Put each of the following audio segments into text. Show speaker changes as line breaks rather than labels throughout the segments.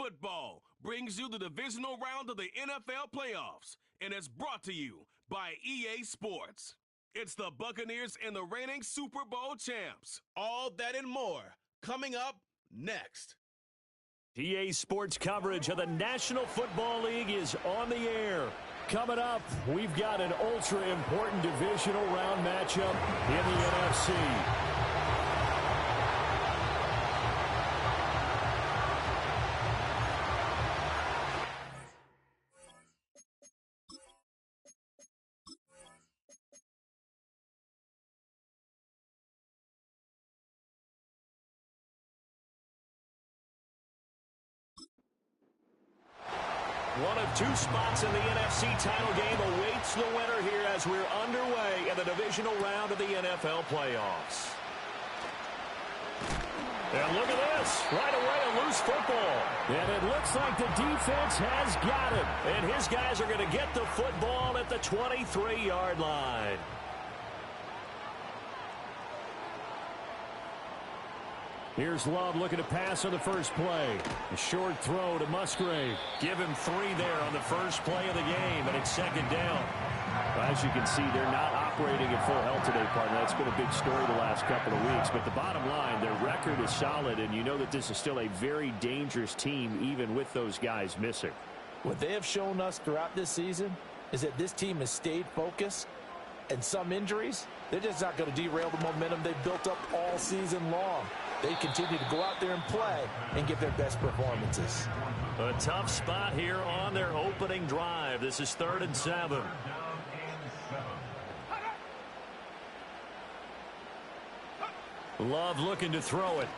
Football brings you the divisional round of the NFL playoffs and is brought to you by EA Sports. It's the Buccaneers and the reigning Super Bowl champs. All that and more coming up next.
EA Sports coverage of the National Football League is on the air. Coming up, we've got an ultra-important divisional round matchup in the NFC. One of two spots in the NFC title game awaits the winner here as we're underway in the divisional round of the NFL playoffs. And look at this. Right away, a loose football. And it looks like the defense has got him. And his guys are going to get the football at the 23-yard line. Here's Love looking to pass on the first play. A short throw to Musgrave. Give him 3 there on the first play of the game, and it's second down. As you can see, they're not operating at full health today, partner. That's been a big story the last couple of weeks. But the bottom line, their record is solid, and you know that this is still a very dangerous team, even with those guys missing.
What they have shown us throughout this season is that this team has stayed focused, and some injuries, they're just not going to derail the momentum they've built up all season long. They continue to go out there and play and give their best performances.
A tough spot here on their opening drive. This is 3rd and 7. Love looking to throw it.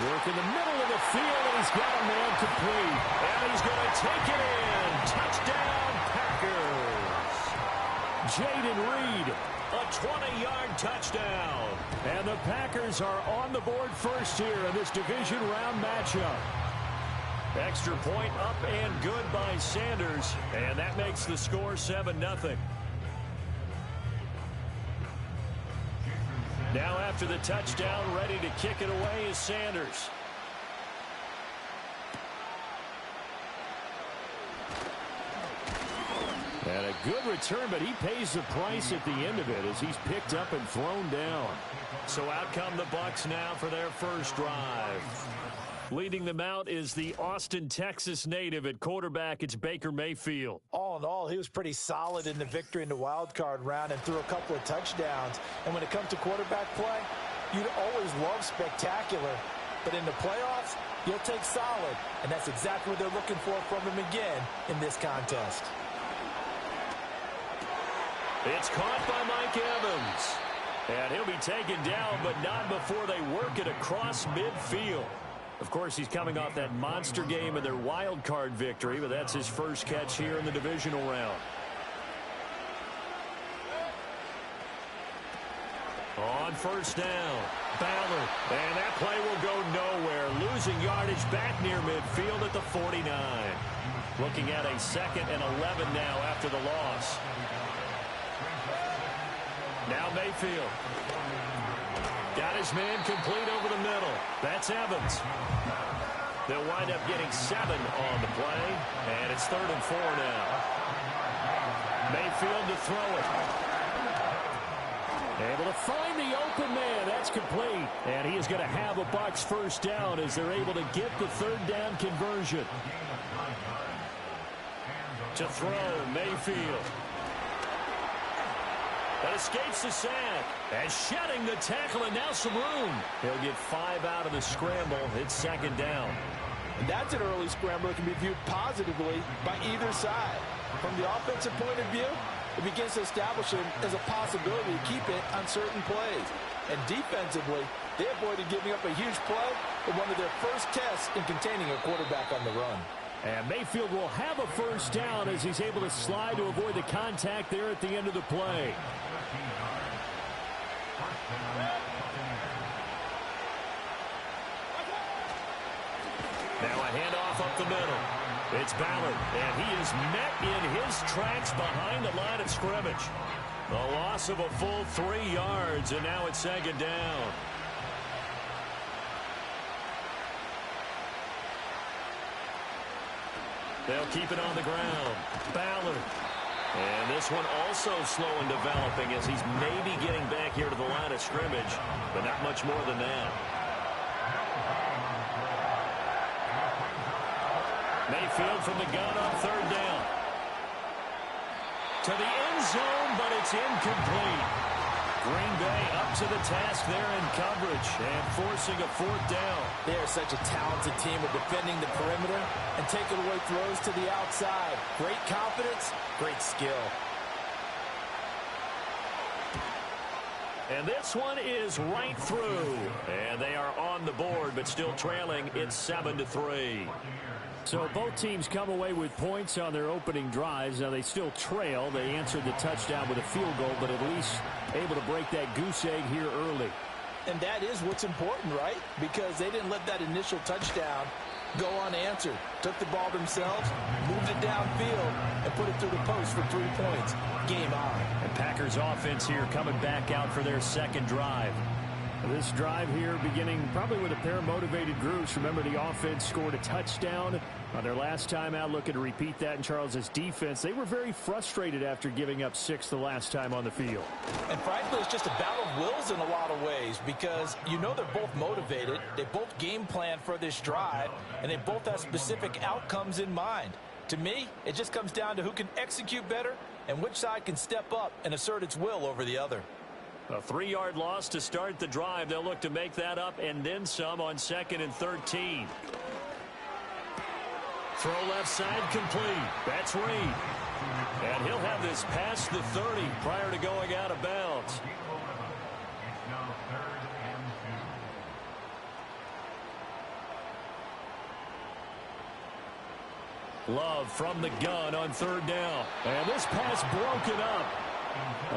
Work in the middle of the field, and he's got a man complete. And he's going to take it in. Touchdown, Packers. Jaden Reed, a 20-yard touchdown. And the Packers are on the board first here in this division round matchup. Extra point up and good by Sanders. And that makes the score 7-0. Now after the touchdown, ready to kick it away is Sanders. And a good return, but he pays the price at the end of it as he's picked up and thrown down. So out come the Bucs now for their first drive. Leading them out is the Austin, Texas native at quarterback. It's Baker Mayfield.
All in all, he was pretty solid in the victory in the wild card round and threw a couple of touchdowns. And when it comes to quarterback play, you'd always love spectacular. But in the playoffs, you'll take solid. And that's exactly what they're looking for from him again in this contest.
It's caught by Mike Evans. And he'll be taken down, but not before they work it across midfield. Of course, he's coming off that monster game in their wild card victory, but that's his first catch here in the divisional round. On first down, Ballard. And that play will go nowhere. Losing yardage back near midfield at the 49. Looking at a 2nd and 11 now after the loss. Now Mayfield. Got his man complete over the middle. That's Evans. They'll wind up getting 7 on the play. And it's 3rd and 4 now. Mayfield to throw it. Able to find the open man. That's complete. And he is going to have a Bucs first down as they're able to get the 3rd down conversion. To throw, Mayfield. That escapes the sack. And shedding the tackle, and now some room. He'll get 5 out of the scramble. It's 2nd down.
And that's an early scramble that can be viewed positively by either side. From the offensive point of view, it begins to establish him as a possibility to keep it on certain plays. And defensively, they avoided giving up a huge play in one of their first tests in containing a quarterback on the run.
And Mayfield will have a first down as he's able to slide to avoid the contact there at the end of the play. Now a handoff up the middle. It's Ballard, and he is met in his tracks behind the line of scrimmage. A loss of a full 3 yards, and now it's 2nd down. They'll keep it on the ground. Ballard. And this one also slow in developing as he's maybe getting back here to the line of scrimmage, but not much more than that. Mayfield from the gun on third down. To the end zone, but it's incomplete. Green Bay up to the task there in coverage and forcing a fourth down.
They are such a talented team of defending the perimeter and taking away throws to the outside. Great confidence, great skill.
And this one is right through. And they are on the board, but still trailing. It's 7-3.
So both teams come away with points on their opening drives. Now they still trail. They answered the touchdown with a field goal, but at least able to break that goose egg here early.
And that is what's important, right? Because they didn't let that initial touchdown go unanswered. Took the ball themselves, moved it downfield, and put it through the post for 3 points. Game on.
And Packers offense here coming back out for their second drive.
This drive here beginning probably with a pair of motivated groups. Remember, the offense scored a touchdown on their last time out, looking to repeat that in Charles' defense. They were very frustrated after giving up 6 the last time on the field.
And frankly, it's just a battle of wills in a lot of ways because you know they're both motivated. They both game plan for this drive, and they both have specific outcomes in mind. To me, it just comes down to who can execute better and which side can step up and assert its will over the other.
A 3-yard loss to start the drive. They'll look to make that up and then some on 2nd and 13. Throw left side complete. That's Reed. And he'll have this past the 30 prior to going out of bounds. Love from the gun on third down. And this pass broken up.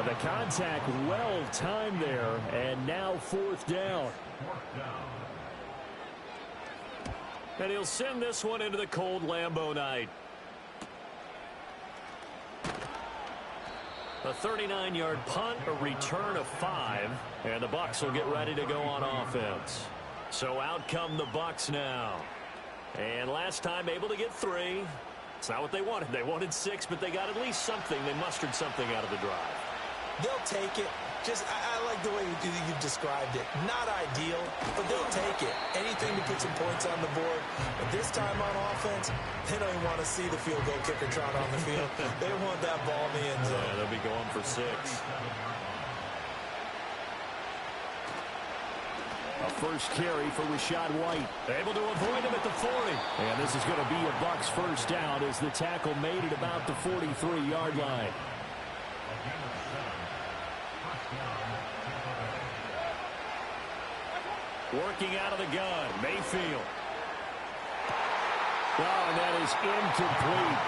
The contact well timed there, and now 4th down. And he'll send this one into the cold Lambeau night. A 39-yard punt, a return of 5, and the Bucs will get ready to go on offense. So out come the Bucs now. And last time able to get 3. It's not what they wanted. They wanted 6, but they got at least something. They mustered something out of the drive.
They'll take it. I like the way you've described it. Not ideal, but they'll take it. Anything to put some points on the board. But this time on offense, they don't even want to see the field goal kicker trot on the field. They want that ball in the end zone.
Yeah, they'll be going for 6.
A first carry for Rachaad White.
Able to avoid him at the 40.
And this is going to be a Bucs first down as the tackle made it about the 43-yard line.
Working out of the gun, Mayfield.
Oh, and that is incomplete.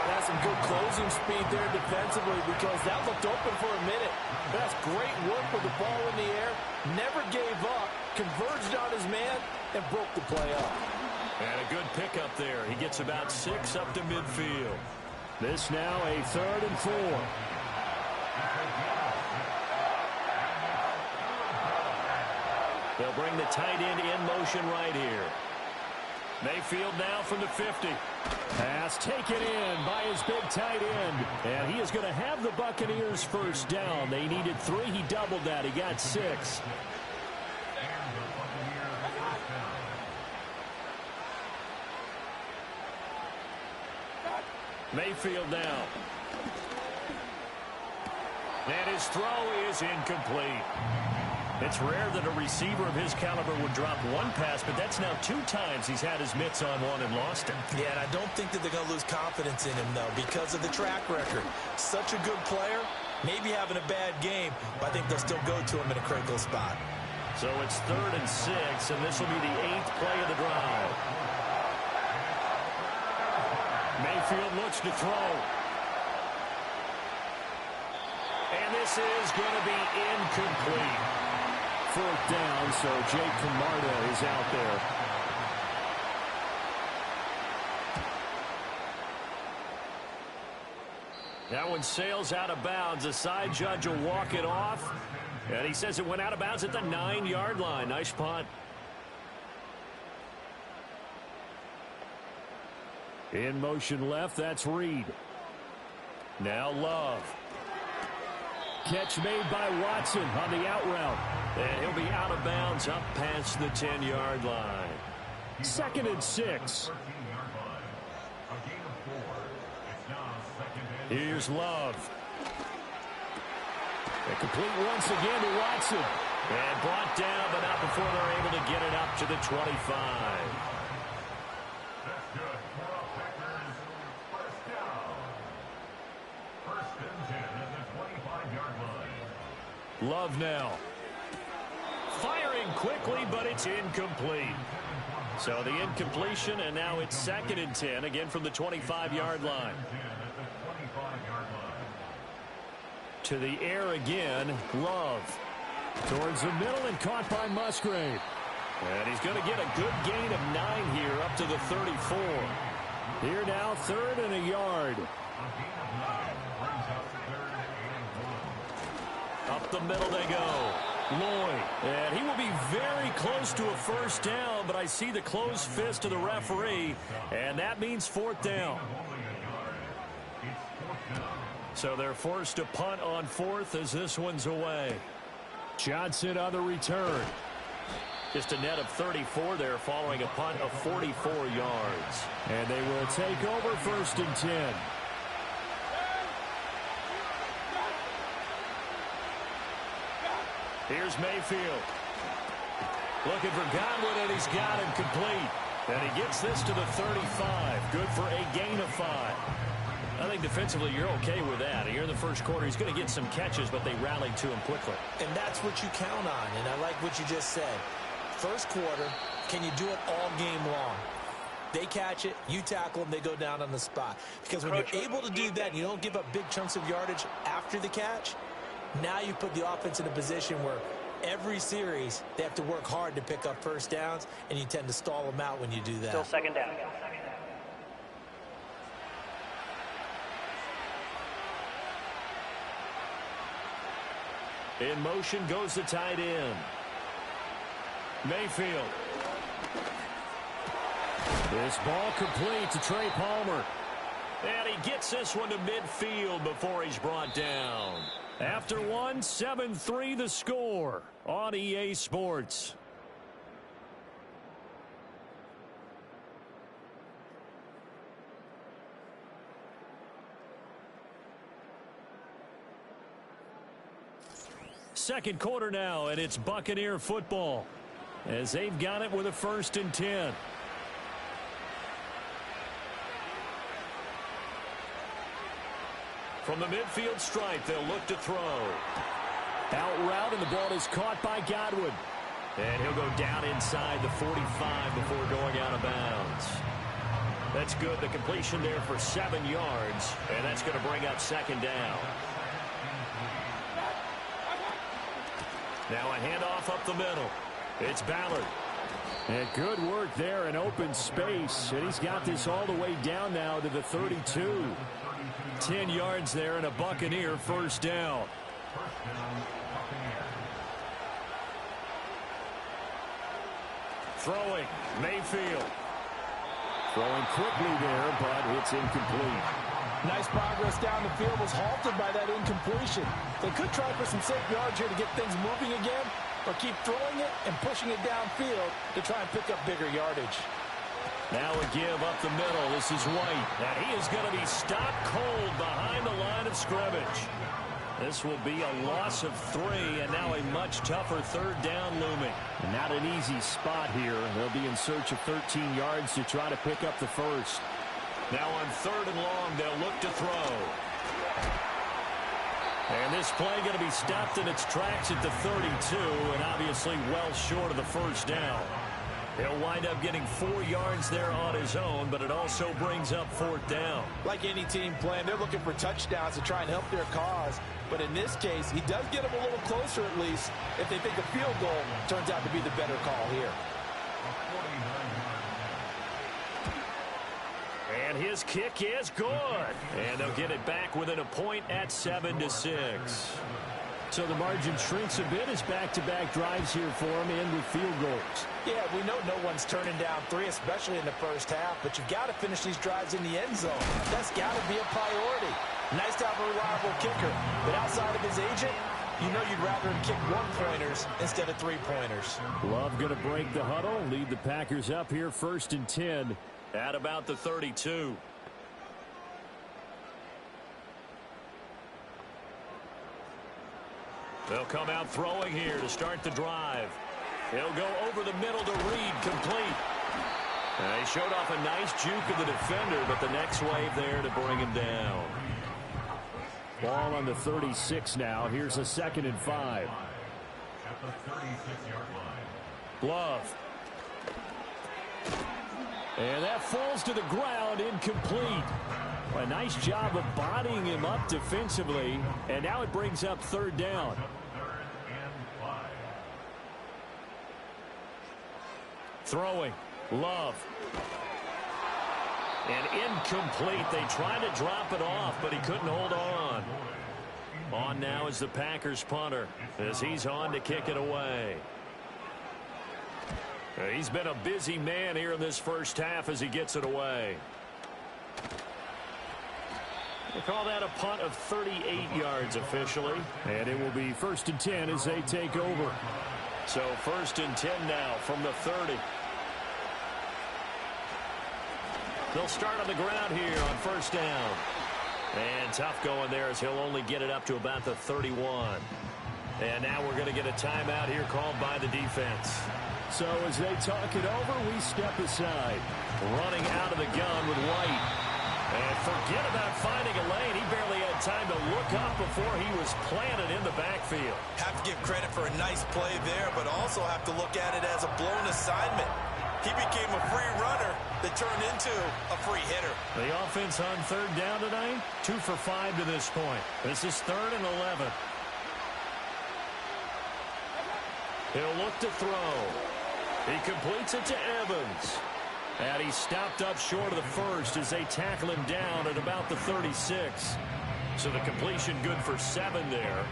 That's some good closing speed there defensively because that looked open for a minute. That's great work with the ball in the air. Never gave up, converged on his man, and broke the play up.
And a good pickup there. He gets about 6 up to midfield.
This now a 3rd and 4.
They'll bring the tight end in motion right here. Mayfield now from the 50.
Pass taken in by his big tight end. And he is going to have the Buccaneers first down. They needed 3. He doubled that. He got 6.
Mayfield now. And his throw is incomplete. It's rare that a receiver of his caliber would drop one pass, but that's now 2 times he's had his mitts on one and lost it.
Yeah, and I don't think that they're going to lose confidence in him, though, because of the track record. Such a good player, maybe having a bad game, but I think they'll still go to him in a critical spot.
So it's 3rd and 6, and this will be the 8th play of the drive. Mayfield looks to throw. And this is going to be incomplete.
4th down, so Jake Camarda is out there.
That one sails out of bounds. The side judge will walk it off. And he says it went out of bounds at the 9-yard line. Nice punt. In motion left, that's Reed. Now Love. Catch made by Watson on the out route. And he'll be out of bounds up past the 10-yard line. 2nd and 6. Here's Love. And complete once again to Watson. And brought down, but not before they're able to get it up to the 25. Love now. Firing quickly, but it's incomplete. So the incompletion, and now it's 2nd and 10, again from the 25-yard line. To the air again, Love. Towards the middle and caught by Musgrave. And he's going to get a good gain of 9 here up to the 34. Here now, 3rd and a yard. Up the middle they go. Lloyd. And he will be very close to a first down, but I see the closed fist of the referee, and that means 4th down. So they're forced to punt on 4th as this one's away. Johnson on the return. Just a net of 34 there following a punt of 44 yards. And they will take over 1st and 10. Here's Mayfield. Looking for Godwin, and he's got him complete. And he gets this to the 35. Good for a gain of 5. I think defensively you're okay with that. Here in the first quarter, he's going to get some catches, but they rallied to him quickly.
And that's what you count on, and I like what you just said. First quarter, can you do it all game long? They catch it, you tackle them, they go down on the spot. Because when you're able to do that, and you don't give up big chunks of yardage after the catch, now you put the offense in a position where every series they have to work hard to pick up first downs, and you tend to stall them out when you do that.
Still 2nd down.
In motion goes the tight end. Mayfield. This ball complete to Trey Palmer. And he gets this one to midfield before he's brought down. After one, 7-3 the score on EA Sports. Second quarter now, and it's Buccaneer football as they've got it with a 1st and 10. From the midfield stripe, they'll look to throw. Out route, and the ball is caught by Godwin. And he'll go down inside the 45 before going out of bounds. That's good. The completion there for 7 yards, and that's going to bring up 2nd down. Now a handoff up the middle. It's Ballard. And good work there in open space. And he's got this all the way down now to the 32. 10 yards there and a Buccaneer 1st down. Throwing, Mayfield. Throwing quickly there, but it's incomplete.
Nice progress down the field, was halted by that incompletion. They could try for some safe yards here to get things moving again, or keep throwing it and pushing it downfield to try and pick up bigger yardage.
Now a give up the middle. This is White. And he is going to be stopped cold behind the line of scrimmage. This will be a loss of 3, and now a much tougher 3rd down looming.
And not an easy spot here. They'll be in search of 13 yards to try to pick up the 1st.
Now on 3rd and long, they'll look to throw. And this play going to be stopped in its tracks at the 32, and obviously well short of the 1st down. He'll wind up getting 4 yards there on his own, but it also brings up 4th down.
Like any team playing, they're looking for touchdowns to try and help their cause. But in this case, he does get them a little closer at least if they think a field goal turns out to be the better call here.
And his kick is good. And they'll get it back within a point at 7-6.
So the margin shrinks a bit as back-to-back drives here for him and with field goals.
Yeah, we know no one's turning down 3, especially in the first half, but you've got to finish these drives in the end zone. That's got to be a priority. Nice to have a reliable kicker, but outside of his agent, you know you'd rather him kick 1-pointers instead of 3-pointers.
Love going to break the huddle, lead the Packers up here 1st and 10 at about the 32. They'll come out throwing here to start the drive. He'll go over the middle to Reed, complete. He showed off a nice juke of the defender, but the next wave there to bring him down. Ball on the 36 now. Here's a 2nd and 5. Love. And that falls to the ground, incomplete. A nice job of bodying him up defensively, and now it brings up 3rd down. Throwing. Love. And incomplete. They tried to drop it off, but he couldn't hold on. On now is the Packers punter as he's on to kick it away. He's been a busy man here in this first half as he gets it away. We'll call that a punt of 38 yards officially. And it will be 1st and 10 as they take over. So 1st and 10 now from the 30. They'll start on the ground here on 1st down. And tough going there as he'll only get it up to about the 31. And now we're going to get a timeout here called by the defense. So as they talk it over, we step aside. Running out of the gun with White. And forget about finding a lane. He barely had time to look up before he was planted in the backfield.
Have to give credit for a nice play there, but also have to look at it as a blown assignment. He became a free runner that turned into a free hitter.
The offense on 3rd down tonight, 2 for 5 to this point. This is 3rd and 11. He'll look to throw. He completes it to Evans. And he's stopped up short of the first as they tackle him down at about the 36. So the completion good for 7 there.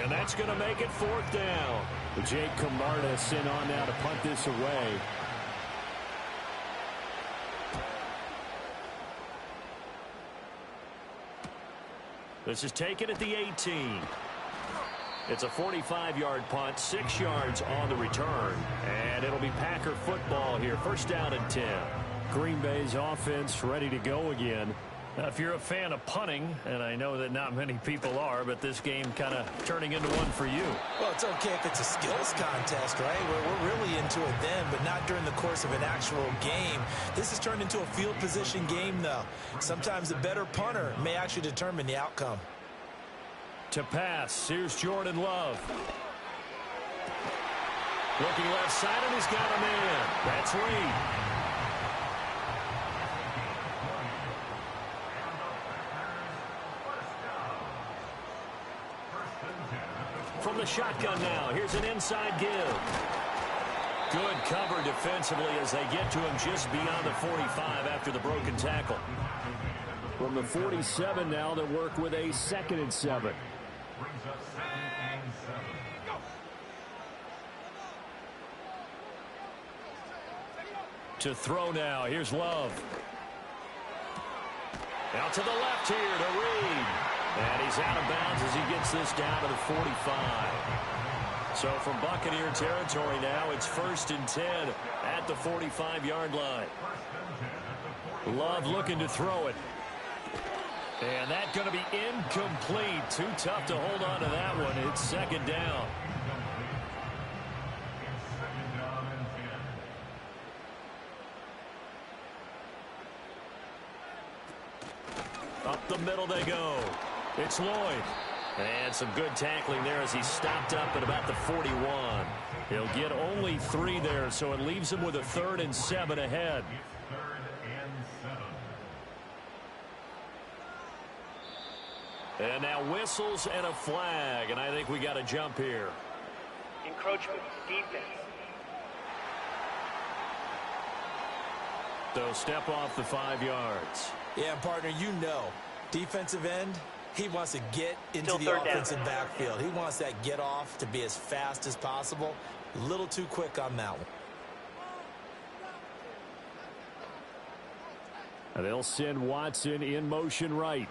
And that's going to make it 4th down. Jake Camarda sent on now to punt this away. This is taken at the 18. It's a 45-yard punt, 6 yards on the return. And it'll be Packer football here. 1st down and 10. Green Bay's offense ready to go again. Now, if you're a fan of punting, and I know that not many people are, but this game kind of turning into one for you.
Well, it's okay if it's a skills contest, right? We're really into it then, but not during the course of an actual game. This has turned into a field position game, though. Sometimes a better punter may actually determine the outcome.
To pass, here's Jordan Love. Looking left side, and he's got a man. That's Reed. From the shotgun now, here's an inside give. Good cover defensively as they get to him just beyond the 45 after the broken tackle. From the 47 now, they work with a 2nd and 7. To throw now, here's Love. Out to the left here to Reed. And he's out of bounds as he gets this down to the 45. So from Buccaneer territory now, it's 1st and 10 at the 45-yard line. Love looking to throw it. And that's going to be incomplete. Too tough to hold on to that one. It's 2nd down. Up the middle they go. It's Lloyd. And some good tackling there as he stopped up at about the 41. He'll get only 3 there, so it leaves him with a 3rd and 7 ahead. And now whistles and a flag, and I think we got a jump here.
Encroachment, defense.
So step off the 5 yards.
Yeah, partner, you know, defensive end,
He wants to get into
Still
the
third down.
offensive backfield. He wants that get off to be as fast as possible. A little too quick on that one.
They'll send Watson in motion right.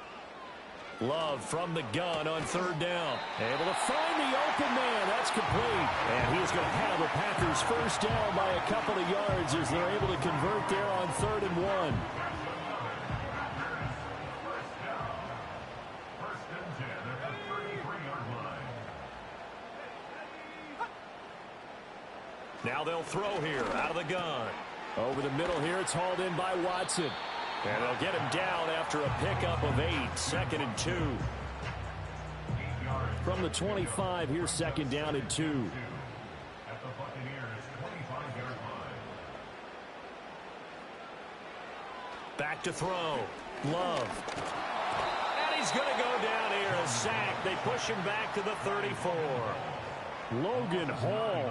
Love from the gun on third down. Able to find the open man. That's complete. And he's going to have the Packers first down by a couple of yards as they're able to convert there on 3rd and 1. Now they'll throw here out of the gun.
Over the middle here, it's hauled in by Watson.
And they'll get him down after a pickup of 8. 2nd and 2.
From the 25, here's 2nd down and 2.
Back to throw. Love. And he's going to go down here. A sack. They push him back to the 34.
Logan Hall.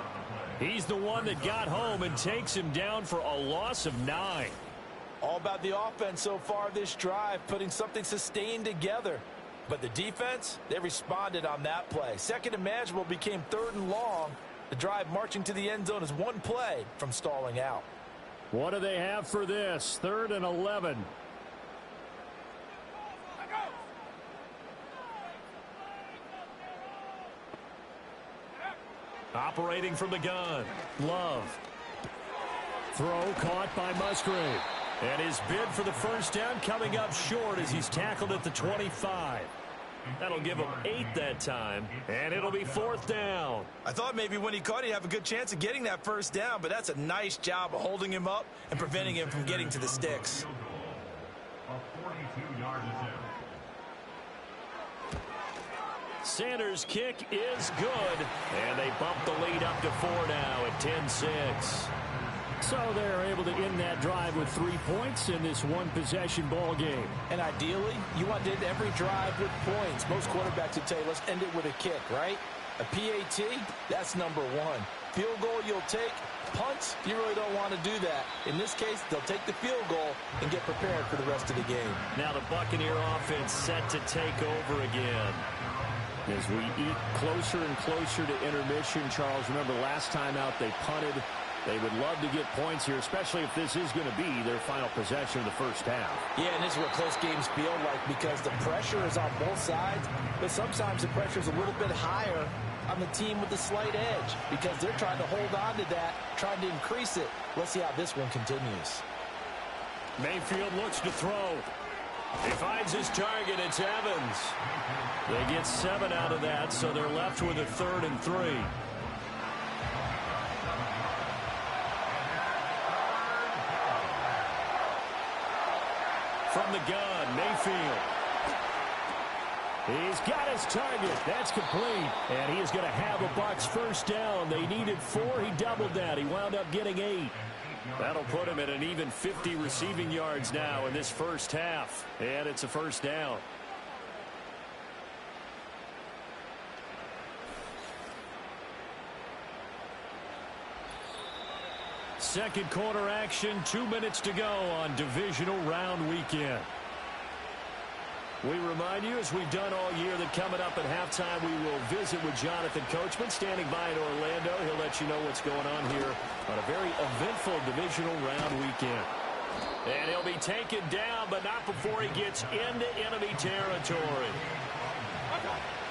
He's the one that got home and takes him down for a loss of 9.
All about the offense so far this drive, putting something sustained together. But the defense, they responded on that play. 2nd and manageable became 3rd and long. The drive marching to the end zone is one play from stalling out.
What do they have for this? 3rd and 11.
Operating from the gun. Love.
Throw caught by Musgrave.
And his bid for the first down coming up short as he's tackled at the 25. That'll give him 8 that time, and it'll be 4th down.
I thought maybe when he caught it, he'd have a good chance of getting that first down, but that's a nice job of holding him up and preventing him from getting to the sticks.
Sanders' kick is good, and they bump the lead up to 4 now at 10-6.
So they're able to end that drive with 3 points in this one-possession ball game.
And ideally, you want to end every drive with points. Most quarterbacks would tell you, let's end it with a kick, right? A PAT, that's number 1. Field goal you'll take. Punts, you really don't want to do that. In this case, they'll take the field goal and get prepared for the rest of the game.
Now the Buccaneer offense set to take over again.
As we eat closer and closer to intermission, Charles, remember last time out they punted. They would love to get points here, especially if this is going to be their final possession of the first half.
Yeah, and this is what close games feel like because the pressure is on both sides, but sometimes the pressure is a little bit higher on the team with the slight edge because they're trying to hold on to that, trying to increase it. Let's see how this one continues.
Mayfield looks to throw. He finds his target. It's Evans. They get 7 out of that, so they're left with a 3rd and 3. From the gun, Mayfield.
He's got his target. That's complete. And he is going to have a Bucs first down. They needed 4. He doubled that. He wound up getting 8.
That'll put him at an even 50 receiving yards now in this first half. And it's a first down. Second quarter action, 2 minutes to go on divisional round weekend. We remind you, as we've done all year, that coming up at halftime, we will visit with Jonathan Coachman, standing by in Orlando. He'll let you know what's going on here on a very eventful divisional round weekend. And he'll be taken down, but not before he gets into enemy territory.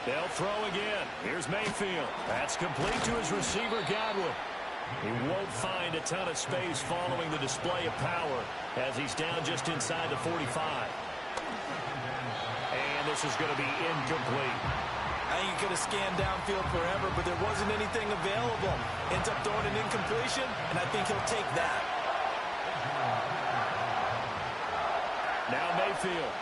They'll throw again. Here's Mayfield. That's complete to his receiver, Godwin. He won't find a ton of space following the display of power as he's down just inside the 45. And this is going to be incomplete.
I think he could have scanned downfield forever, but there wasn't anything available. Ends up throwing an incompletion, and I think he'll take that.
Now Mayfield.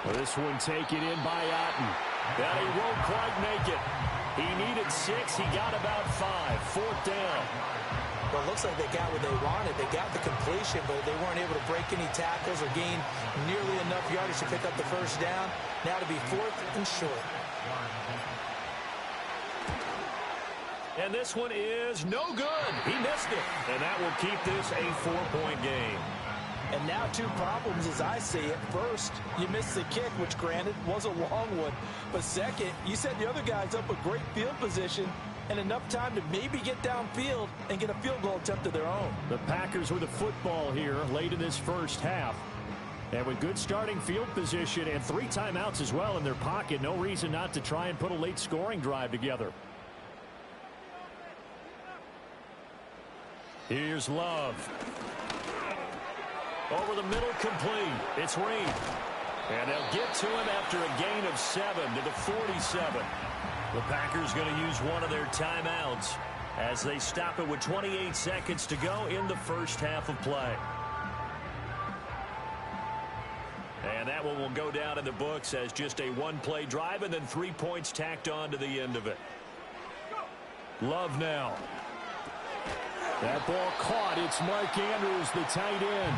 Well, this one taken in by Otten.
But he won't quite make it. He needed 6. He got about 5. 4th down.
Well, it looks like they got what they wanted. They got the completion, but they weren't able to break any tackles or gain nearly enough yardage to pick up the first down. Now to be 4th and short.
And this one is no good. He missed it. And that will keep this a 4-point game.
And now two problems as I see it. First, you missed the kick, which granted was a long one. But second, you set the other guys up with great field position and enough time to maybe get downfield and get a field goal attempt of their own.
The Packers with the football here late in this first half. And with good starting field position and 3 timeouts as well in their pocket, no reason not to try and put a late scoring drive together. Here's Love. Over the middle, complete. It's Reed. And they'll get to him after a gain of 7 to the 47. The Packers going to use one of their timeouts as they stop it with 28 seconds to go in the first half of play. And that one will go down in the books as just a one-play drive and then 3 points tacked on to the end of it. Love now. That ball caught. It's Mark Andrews, the tight end.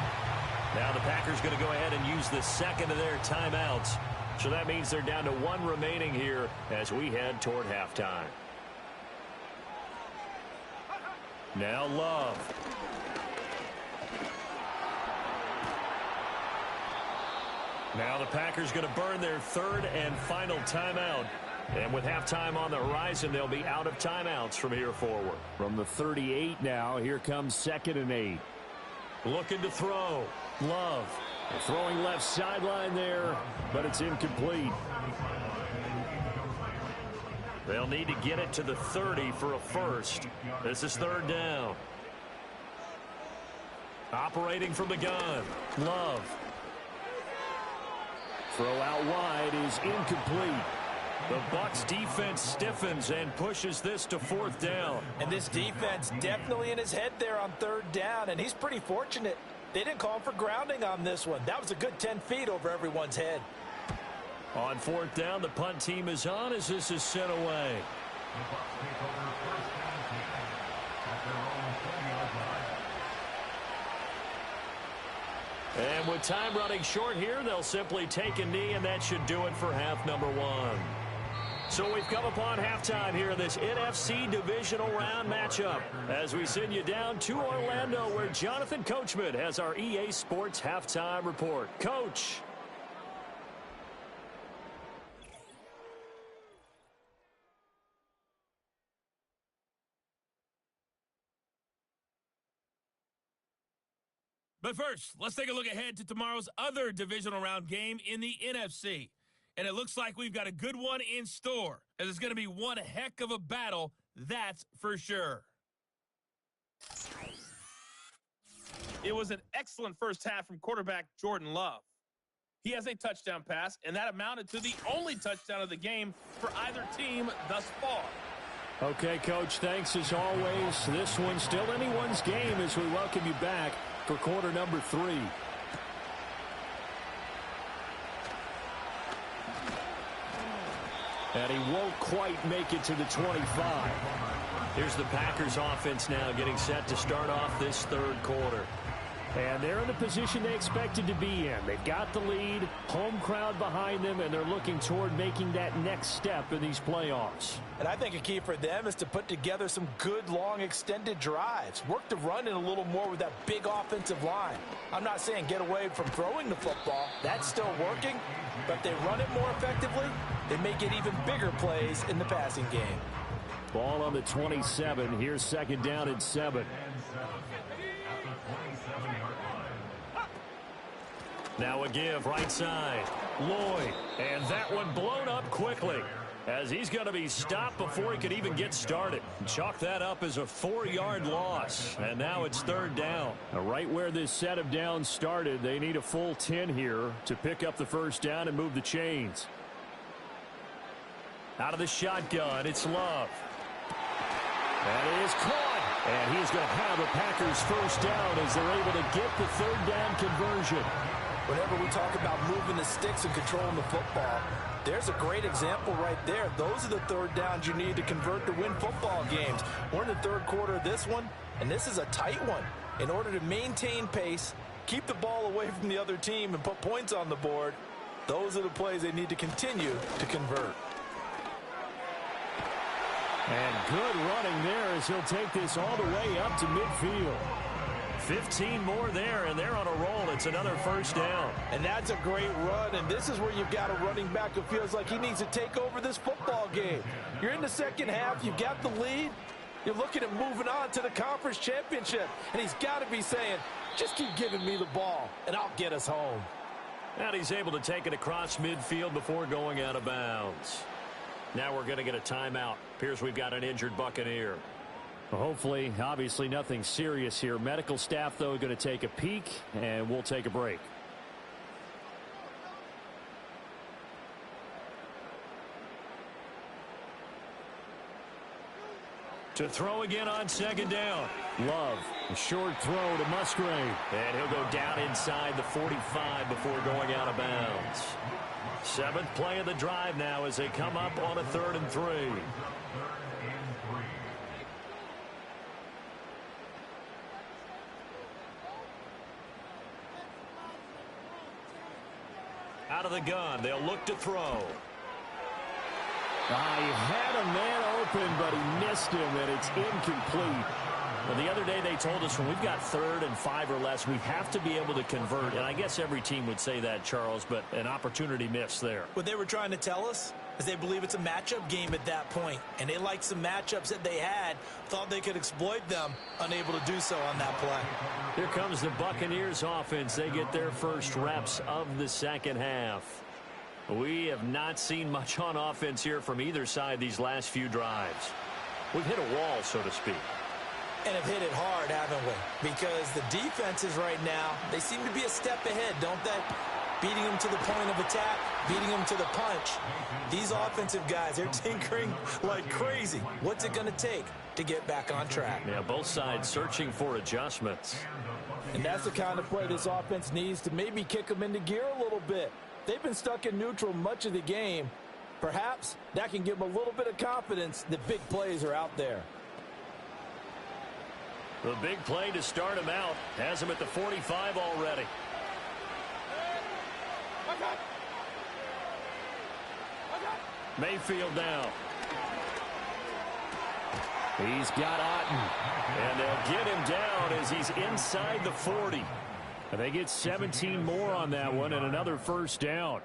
Now the Packers going to go ahead and use the second of their timeouts. So that means they're down to 1 remaining here as we head toward halftime. Now Love. Now the Packers going to burn their 3rd and final timeout. And with halftime on the horizon, they'll be out of timeouts from here forward. From the 38 now, here comes 2nd and 8. Looking to throw. Love. Throwing left sideline there, but it's incomplete. They'll need to get it to the 30 for a first. This is 3rd down. Operating from the gun. Love. Throw out wide is incomplete. The Bucs defense stiffens and pushes this to 4th down.
And this defense definitely in his head there on 3rd down, and he's pretty fortunate. They didn't call him for grounding on this one. That was a good 10 feet over everyone's head.
On 4th down, the punt team is on as this is sent away. And with time running short here, they'll simply take a knee, and that should do it for half number 1. So we've come upon halftime here in this NFC Divisional Round matchup as we send you down to Orlando where Jonathan Coachman has our EA Sports Halftime Report. Coach.
But first, let's take a look ahead to tomorrow's other divisional round game in the NFC. And it looks like we've got a good one in store, as it's going to be one heck of a battle, that's for sure. It was an excellent first half from quarterback Jordan Love. He has a touchdown pass, and that amounted to the only touchdown of the game for either team thus far.
Okay, Coach, thanks as always. This one's still anyone's game as we welcome you back for quarter number 3. And he won't quite make it to the 25. Here's the Packers offense now getting set to start off this 3rd quarter. And they're in the position they expected to be in. They've got the lead, home crowd behind them, and they're looking toward making that next step in these playoffs.
And I think a key for them is to put together some good, long, extended drives. Work the run in a little more with that big offensive line. I'm not saying get away from throwing the football. That's still working. But if they run it more effectively, they may get even bigger plays in the passing game.
Ball on the 27. Here's 2nd down and 7. Now a give right side. Lloyd. And that one blown up quickly as he's going to be stopped before he could even get started. Chalk that up as a 4-yard loss. And now it's 3rd down. Now right where this set of downs started, they need a full 10 here to pick up the first down and move the chains. Out of the shotgun, it's Love. That is caught. And he's going to have a Packers first down as they're able to get the 3rd down conversion.
Whenever we talk about moving the sticks and controlling the football, there's a great example right there. Those are the 3rd downs you need to convert to win football games. We're in the 3rd quarter of this one, and this is a tight one. In order to maintain pace, keep the ball away from the other team, and put points on the board, those are the plays they need to continue to convert.
And good running there as he'll take this all the way up to midfield.
15 more there, and they're on a roll. It's another first down.
And that's a great run, and this is where you've got a running back who feels like he needs to take over this football game. You're in the second half. You've got the lead. You're looking at moving on to the conference championship, and he's got to be saying, just keep giving me the ball, and I'll get us home.
And he's able to take it across midfield before going out of bounds. Now we're going to get a timeout. Appears we've got an injured Buccaneer.
Well, hopefully, obviously nothing serious here. Medical staff, though, going to take a peek, and we'll take a break.
To throw again on second down.
Love, a short throw to Musgrave.
And he'll go down inside the 45 before going out of bounds. 7th play of the drive now as they come up on a 3rd and 3. Out of the gun, they'll look to throw.
He had a man open, but he missed him, and it's incomplete.
Well, the other day they told us when we've got 3rd and 5 or less, we have to be able to convert. And I guess every team would say that, Charles, but an opportunity missed there.
What they were trying to tell us is they believe it's a matchup game at that point. And they liked some matchups that they had, thought they could exploit them, unable to do so on that play.
Here comes the Buccaneers offense. They get their first reps of the second half. We have not seen much on offense here from either side these last few drives. We've hit a wall, so to speak.
And have hit it hard, haven't we? Because the defenses right now, they seem to be a step ahead, don't they? Beating them to the point of attack, beating them to the punch. These offensive guys, they're tinkering like crazy. What's it going to take to get back on track?
Yeah, both sides searching for adjustments.
And that's the kind of play this offense needs to maybe kick them into gear a little bit. They've been stuck in neutral much of the game. Perhaps that can give them a little bit of confidence that big plays are out there.
The big play to start him out has him at the 45 already. Mayfield now.
He's got Otten.
And they'll get him down as he's inside the 40.
And they get 17 more on that one and another first down.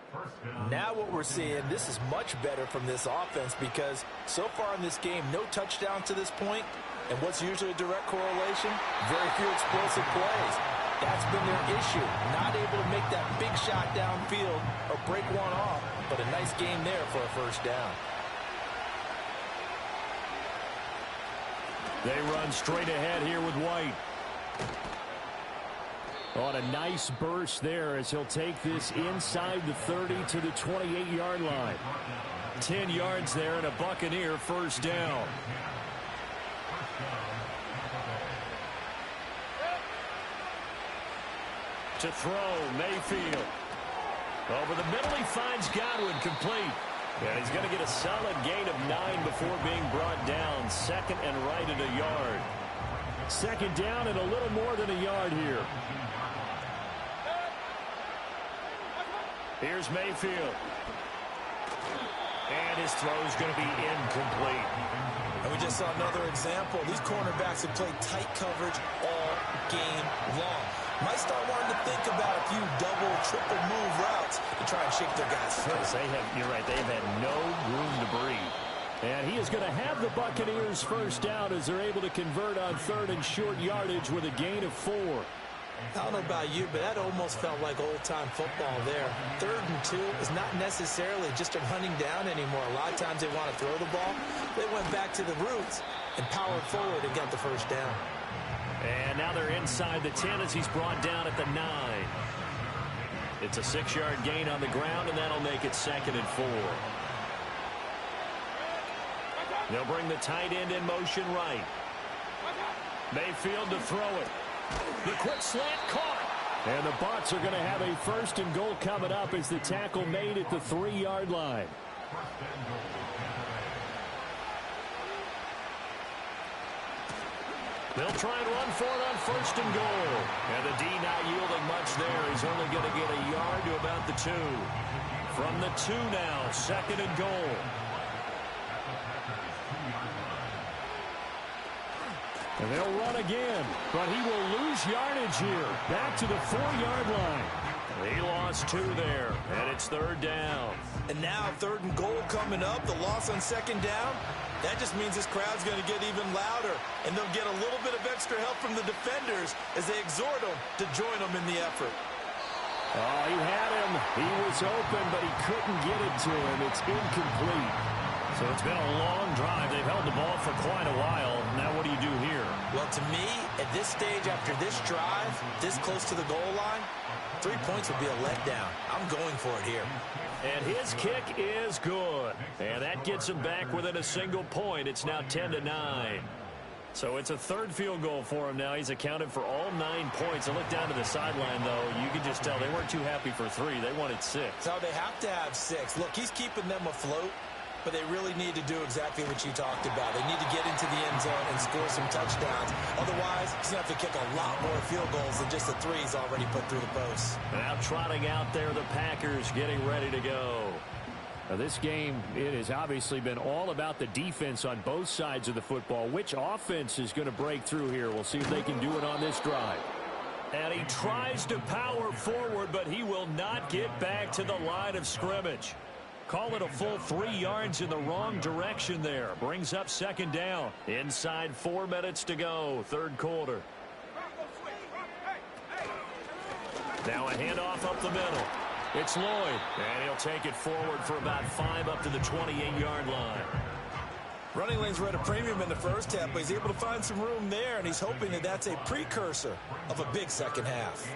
Now what we're seeing, this is much better from this offense because so far in this game, no touchdown to this point. And what's usually a direct correlation? Very few explosive plays. That's been their issue. Not able to make that big shot downfield or break one off, but a nice game there for a first down.
They run straight ahead here with White.
On a nice burst there as he'll take this inside the 30 to the 28-yard line.
10 yards there and a Buccaneer first down. To throw, Mayfield. Over the middle, he finds Godwin, complete. And he's going to get a solid gain of 9 before being brought down. 2nd and right at a yard.
2nd down and a little more than a yard here.
Here's Mayfield. And his throw is going to be incomplete.
And we just saw another example. These cornerbacks have played tight coverage all game long. Might start wanting to think about a few double, triple move routes to try and shake their guys free.
You're right, they've had no room to breathe.
And he is going to have the Buccaneers first down as they're able to convert on 3rd and short yardage with a gain of 4.
I don't know about you, but that almost felt like old-time football there. 3rd and 2 is not necessarily just a running down anymore. A lot of times they want to throw the ball. They went back to the roots and powered forward and got the first down.
And now they're inside the 10 as he's brought down at the 9. It's a 6-yard gain on the ground, and that'll make it 2nd and 4. They'll bring the tight end in motion right. Mayfield to throw it. The quick slant caught.
And the Bucs are going to have a 1st and goal coming up as the tackle made at the 3-yard line.
They'll try and run for it on 1st and goal. And the D not yielding much there. He's only going to get a yard to about the 2. From the 2 now, 2nd and goal.
And they'll run again, but he will lose yardage here. Back to the 4-yard line.
He lost 2 there, and it's 3rd down.
And now 3rd and goal coming up. The loss on 2nd down. That just means this crowd's going to get even louder, and they'll get a little bit of extra help from the defenders as they exhort them to join them in the effort.
Oh, he had him. He was open, but he couldn't get it to him. It's incomplete.
So it's been a long drive. They've held the ball for quite a while. Now what do you do here?
Well, to me, at this stage, after this drive, this close to the goal line, 3 points would be a letdown. I'm going for it here.
And his kick is good. And that gets him back within a single point. It's now 10-9. So it's a 3rd field goal for him now. He's accounted for all 9 points. I look down to the sideline, though. You can just tell they weren't too happy for 3. They wanted 6.
No, they have to have 6. Look, he's keeping them afloat, but they really need to do exactly what you talked about. They need to get into the end zone and score some touchdowns. Otherwise, he's going to have to kick a lot more field goals than just the 3 he's already put through the posts.
Now trotting out there, the Packers getting ready to go.
Now this game, it has obviously been all about the defense on both sides of the football. Which offense is going to break through here? We'll see if they can do it on this drive.
And he tries to power forward, but he will not get back to the line of scrimmage. Call it a full 3 yards in the wrong direction there. Brings up 2nd down. Inside 4 minutes to go, 3rd quarter. Now a handoff up the middle. It's Lloyd, and he'll take it forward for about 5 up to the 28-yard line.
Running lanes were at a premium in the first half, but he's able to find some room there, and he's hoping that that's a precursor of a big second half.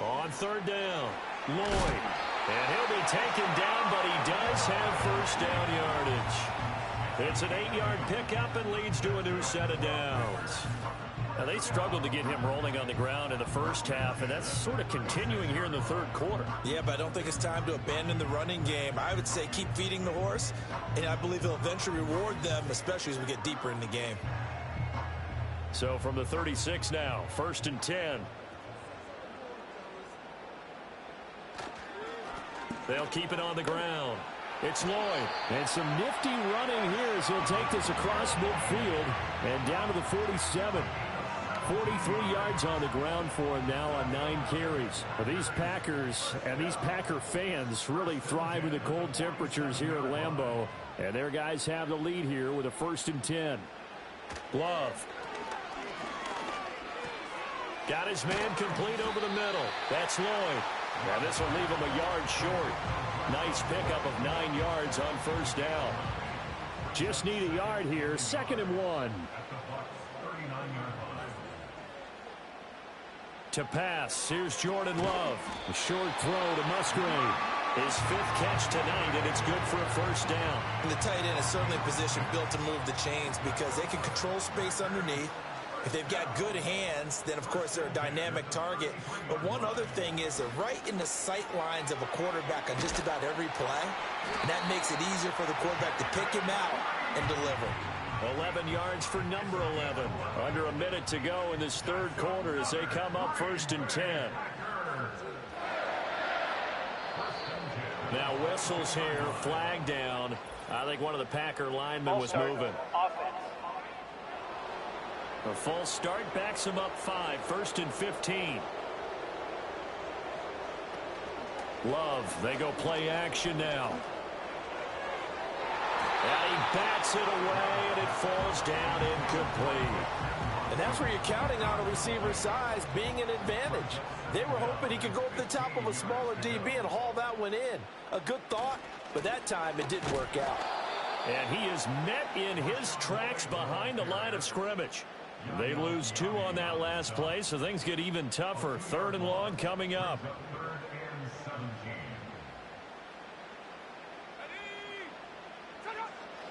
On 3rd down, Lloyd. And he'll be taken down, but he does have 1st down yardage. It's an 8-yard pickup and leads to a new set of downs. Now, they struggled to get him rolling on the ground in the first half, and that's sort of continuing here in the 3rd quarter.
Yeah, but I don't think it's time to abandon the running game. I would say keep feeding the horse, and I believe he'll eventually reward them, especially as we get deeper in the game.
So from the 36 now, 1st and 10. They'll keep it on the ground. It's Lloyd.
And some nifty running here as he'll take this across midfield and down to the 47. 43 yards on the ground for him now on 9 carries. These Packers and these Packer fans really thrive in the cold temperatures here at Lambeau. And their guys have the lead here with a 1st and 10.
Love. Got his man complete over the middle. That's Lloyd. Now this will leave him a yard short. Nice pickup of 9 yards on 1st down.
Just need a yard here. 2nd and 1.
To pass, here's Jordan Love.
A short throw to Musgrave.
His 5th catch tonight, and it's good for a 1st down.
And the tight end is certainly a position built to move the chains because they can control space underneath. If they've got good hands, then, of course, they're a dynamic target. But one other thing is they're right in the sight lines of a quarterback on just about every play. And that makes it easier for the quarterback to pick him out and deliver.
11 yards for number 11. Under a minute to go in this 3rd quarter as they come up 1st and 10. Now whistles here, flag down. I think one of the Packer linemen was moving. A false start backs him up 5, 1st and 15. Love, they go play action now. And he bats it away, and it falls down incomplete.
And that's where you're counting on a receiver's size being an advantage. They were hoping he could go up the top of a smaller DB and haul that one in. A good thought, but that time it didn't work out.
And he is met in his tracks behind the line of scrimmage. They lose 2 on that last play, so things get even tougher. 3rd and long coming up.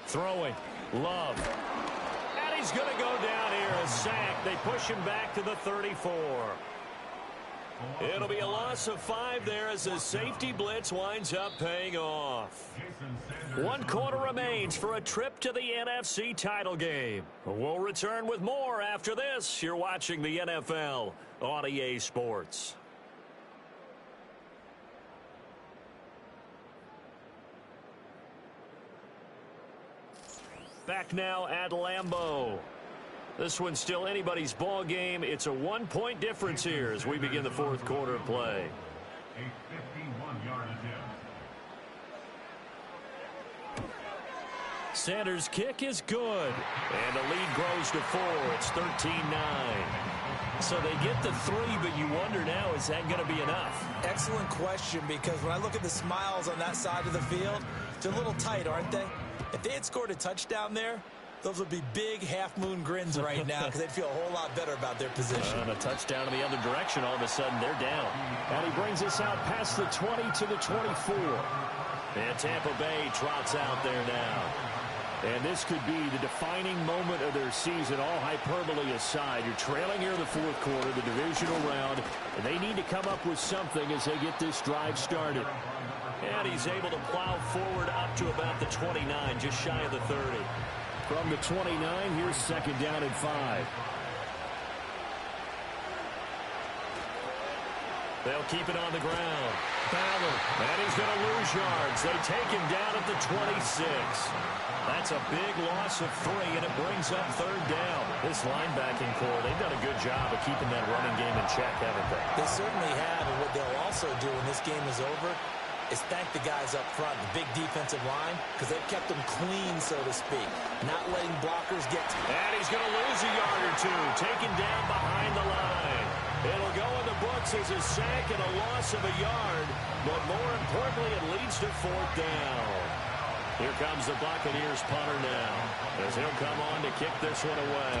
Throwing. Love. And he's going to go down here. A sack. They push him back to the 34. It'll be a loss of 5 there as the safety blitz winds up paying off. 1 quarter remains for a trip to the NFC title game. We'll return with more after this. You're watching the NFL on EA Sports. Back now at Lambeau. This one's still anybody's ball game. It's a 1-point difference here as we begin the fourth quarter of play.
A 51-yard attempt.
Sanders' kick is good. And the lead grows to 4. It's 13-9. So they get the 3, but you wonder now, is that going to be enough?
Excellent question, because when I look at the smiles on that side of the field, they're a little tight, aren't they? If they had scored a touchdown there, those would be big half-moon grins right now because they'd feel a whole lot better about their position.
And a touchdown in the other direction, all of a sudden they're down.
And he brings us out past the 20 to the 24.
And Tampa Bay trots out there now.
And this could be the defining moment of their season, all hyperbole aside. You're trailing here in the fourth quarter, the divisional round, and they need to come up with something as they get this drive started.
And he's able to plow forward up to about the 29, just shy of the 30.
From the 29, here's second down and 5.
They'll keep it on the ground. Ballard, and he's going to lose yards. They take him down at the 26. That's a big loss of 3, and it brings up third down. This linebacking core, they've done a good job of keeping that running game in check, haven't they?
They certainly have, and what they'll also do when this game is over is thank the guys up front, the big defensive line, because they've kept them clean, so to speak, not letting blockers get to them.
And he's going to lose a yard or 2, taken down behind the line. It'll go in the books as a sack and a loss of a yard, but more importantly, it leads to fourth down. Here comes the Buccaneers punter now, as he'll come on to kick this one away.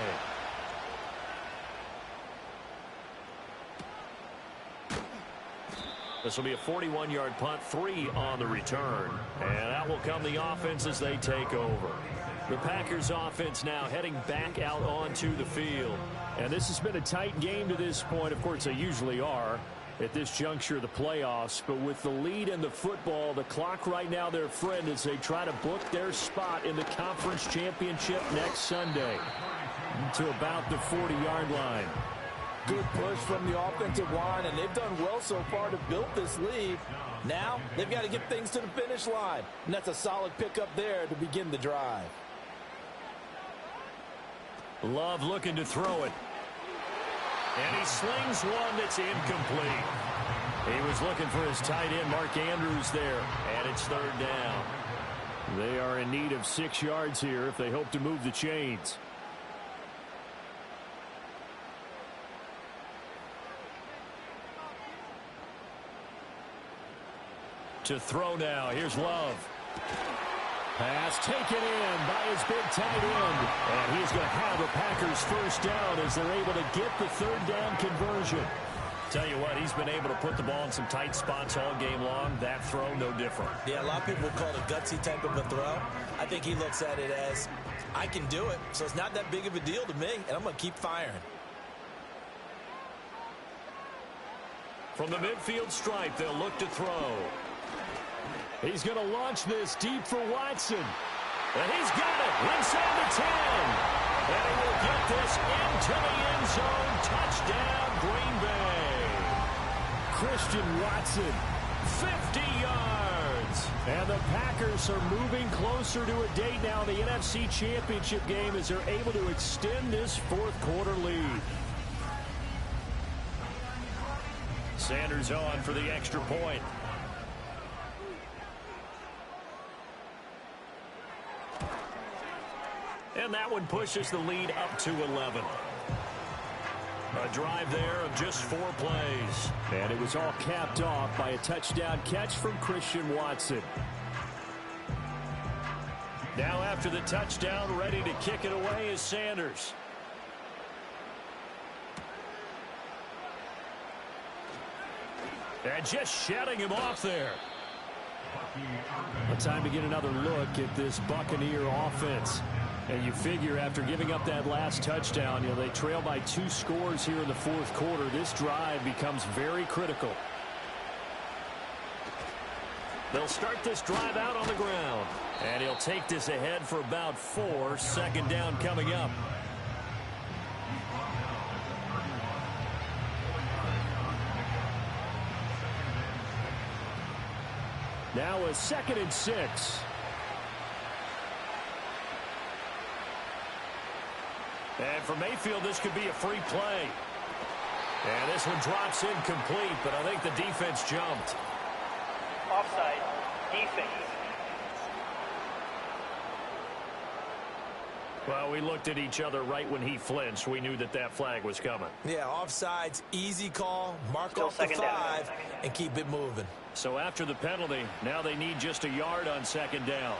This will be a 41-yard punt, 3 on the return. And that will come the offense as they take over. The Packers offense now heading back out onto the field.
And this has been a tight game to this point. Of course, they usually are at this juncture of the playoffs. But with the lead in the football, the clock right now their friend as they try to book their spot in the conference championship next Sunday to about the 40-yard line.
Good push from the offensive line, and they've done well so far to build this lead. Now they've got to get things to the finish line, and that's a solid pickup there to begin the drive.
Love looking to throw it. And he slings one that's incomplete. He was looking for his tight end, Mark Andrews, there. And it's third down.
They are in need of 6 yards here if they hope to move the chains.
To throw now. Here's Love.
Pass taken in by his big tight end. And he's going to have a Packers first down as they're able to get the third down conversion.
Tell you what, he's been able to put the ball in some tight spots all game long. That throw, no different.
Yeah, a lot of people would call it a gutsy type of a throw. I think he looks at it as, I can do it, so it's not that big of a deal to me, and I'm going to keep firing.
From the midfield stripe, they'll look to throw.
He's going to launch this deep for Watson.
And he's got it inside the 10. And he will get this into the end zone. Touchdown, Green Bay.
Christian Watson,
50 yards.
And the Packers are moving closer to a date now in the NFC Championship game as they're able to extend this fourth quarter lead.
Sanders on for the extra point. And that one pushes the lead up to 11. A drive there of just 4 plays.
And it was all capped off by a touchdown catch from Christian Watson.
Now after the touchdown, ready to kick it away is Sanders. And just shutting him off there.
A time to get another look at this Buccaneer offense. And you figure after giving up that last touchdown, they trail by 2 scores here in the fourth quarter. This drive becomes very critical.
They'll start this drive out on the ground. And he'll take this ahead for about 4. Second down coming up.
Now a 2nd and 6.
And for Mayfield, this could be a free play. And this one drops incomplete, but I think the defense jumped.
Offside. Defense.
Well, we looked at each other right when he flinched. We knew that that flag was coming.
Yeah, offsides, easy call, mark
Still
off the
second down.
5, and keep it moving.
So after the penalty, now they need just a yard on second down.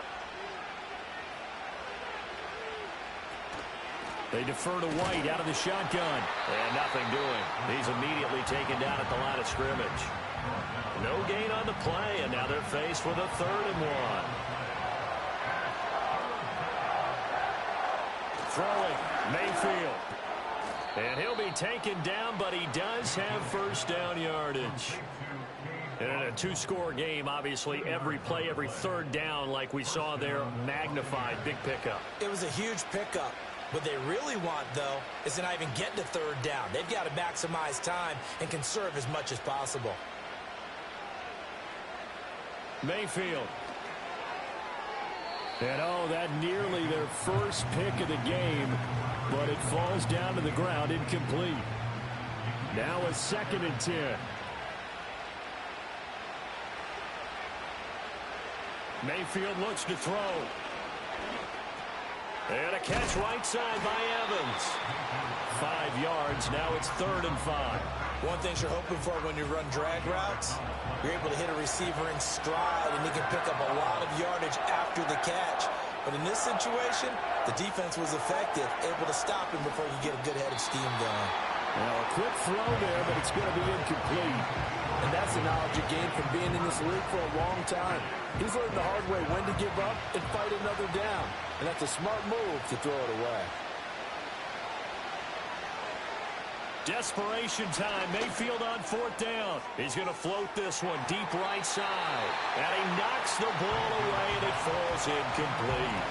They defer to White out of the shotgun. And nothing doing. He's immediately taken down at the line of scrimmage. No gain on the play, and now they're faced with a 3rd and 1. Throwing, Mayfield. And he'll be taken down, but he does have first down yardage. And in a 2-score game, obviously, every play, every 3rd down, like we saw there, magnified, big pickup.
It was a huge pickup. What they really want, though, is to not even get to 3rd down. They've got to maximize time and conserve as much as possible.
Mayfield.
And, oh, that nearly their first pick of the game, but it falls down to the ground, incomplete. Now a 2nd and 10.
Mayfield looks to throw. And a catch right side by Evans. 5 yards. Now it's 3rd and 5.
One thing you're hoping for when you run drag routes, you're able to hit a receiver in stride, and he can pick up a lot of yardage after the catch. But in this situation, the defense was effective, able to stop him before you get a good head of steam going.
Now a quick throw there, but it's going to be incomplete.
And that's the knowledge you gain from being in this league for a long time. He's learned the hard way when to give up and fight another down. And that's a smart move to throw it away.
Desperation time. Mayfield on 4th down. He's going to float this one deep right side. And he knocks the ball away, and it falls incomplete.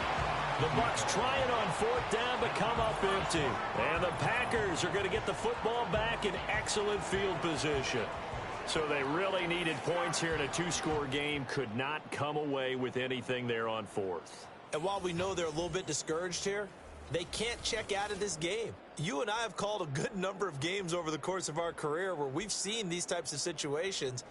The Bucs trying on 4th down, but come up empty. And the Packers are going to get the football back in excellent field position. So they really needed points here in a 2-score game. Could not come away with anything there on 4th.
And while we know they're a little bit discouraged here, they can't check out of this game. You and I have called a good number of games over the course of our career where we've seen these types of situations.